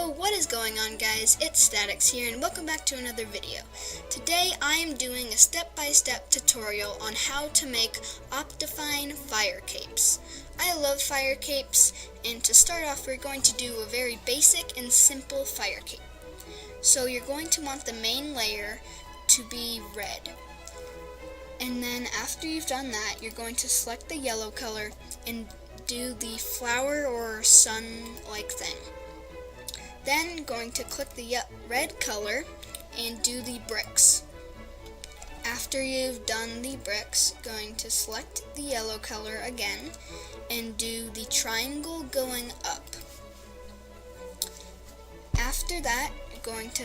Yo, what is going on, guys? It's Statics here, and welcome back to another video. Today I am doing a step-by-step tutorial on how to make Optifine fire capes. I love fire capes, and to start off we're going to do a very basic and simple fire cape. So you're going to want the main layer to be red. And then after you've done that, you're going to select the yellow color and do the flower or sun-like thing. Then going to click the red color and do the bricks. After you've done the bricks, going to select the yellow color again and do the triangle going up. After that, you're going to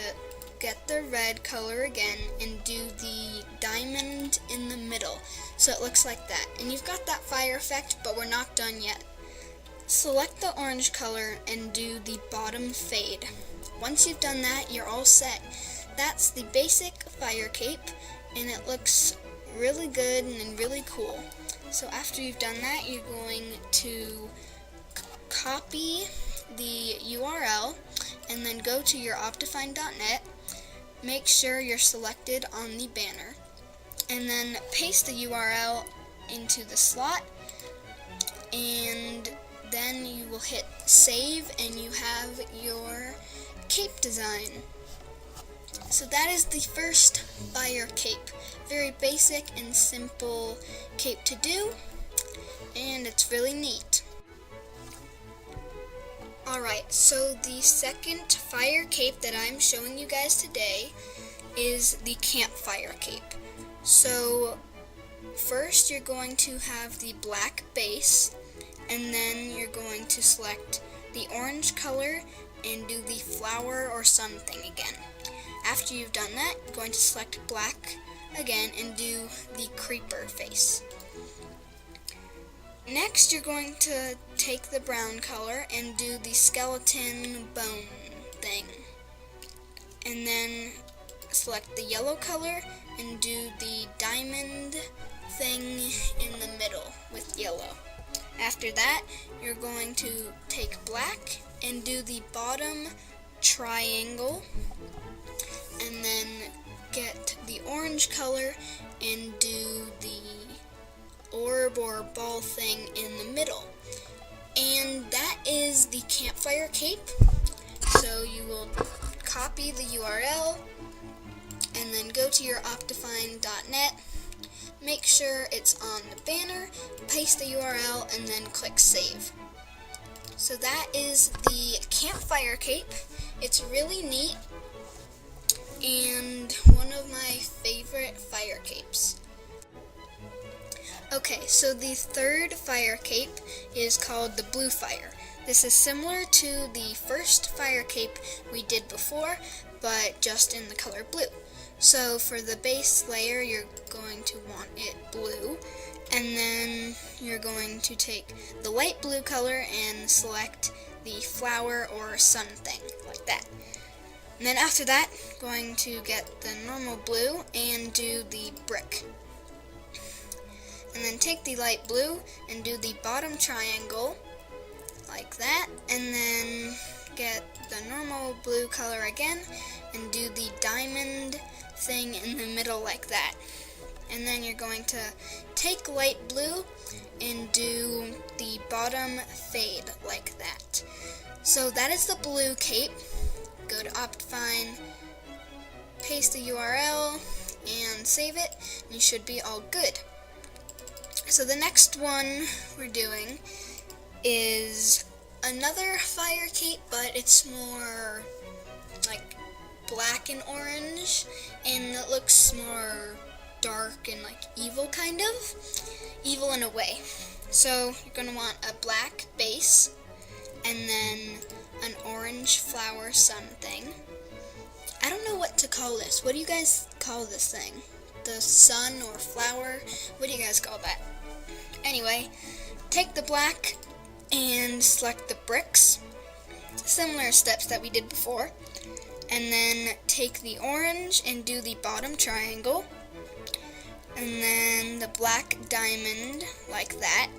get the red color again and do the diamond in the middle so it looks like that. And you've got that fire effect, but we're not done yet. Select the orange color and do the bottom fade. Once you've done that, you're all set. That's the basic fire cape, and it looks really good and really cool. So after you've done that, you're going to copy the URL and then go to your optifine.net. Make sure you're selected on the banner, and then paste the URL into the slot, and then you will hit save and you have your cape design. So that is the first fire cape. Very basic and simple cape to do, and it's really neat. Alright, so the second fire cape that I'm showing you guys today is the campfire cape. So first you're going to have the black base, and then you're going to select the orange color and do the flower or sun thing again. After you've done that, you're going to select black again and do the creeper face. Next, you're going to take the brown color and do the skeleton bone thing. And then select the yellow color and do the diamond thing in the middle with yellow. After that, you're going to take black and do the bottom triangle, and then get the orange color and do the orb or ball thing in the middle. And that is the campfire cape. So you will copy the URL and then go to your optifine.net. Make sure it's on the banner, paste the URL, and then click save. So that is the campfire cape. It's really neat and one of my favorite fire capes. Okay, so the third fire cape is called the blue fire. This is similar to the first fire cape we did before, but just in the color blue. So for the base layer, you're going to want it blue, and then you're going to take the light blue color and select the flower or sun thing, like that. And then after that, going to get the normal blue and do the brick. And then take the light blue and do the bottom triangle, like that, and then get the normal blue color again and do the diamond thing in the middle like that. And then you're going to take light blue and do the bottom fade like that. So that is the blue cape. Go to Optifine, paste the URL, and save it, and you should be all good. So the next one we're doing is another fire cape, but it's more like black and orange, and it looks more dark and like evil, kind of evil in a way. So you're going to want a black base and then an orange flower sun thing. I don't know what to call this. What do you guys call this thing? The sun or flower? What do you guys call that? Anyway, take the black and select the bricks. Similar steps that we did before. And then take the orange and do the bottom triangle. And then the black diamond, like that.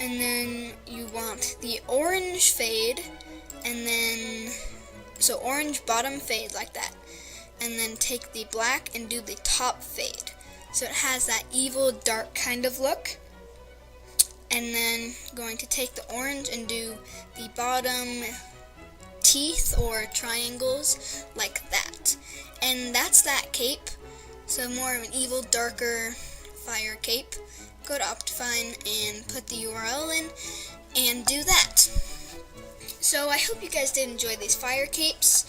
And then you want the orange fade, and then So orange bottom fade like that. And then take the black and do the top fade. So it has that evil, dark kind of look. And then going to take the orange and do the bottom teeth or triangles like that. And that's that cape. So more of an evil, darker fire cape. Go to Optifine and put the URL in and do that. So I hope you guys did enjoy these fire capes.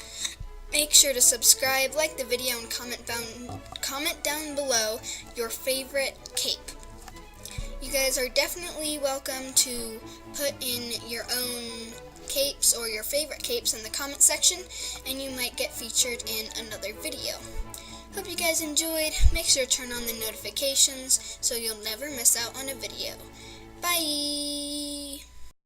Make sure to subscribe, like the video, and comment down below your favorite cape. You guys are definitely welcome to put in your own capes or your favorite capes in the comment section, and you might get featured in another video. Hope you guys enjoyed. Make sure to turn on the notifications so you'll never miss out on a video. Bye!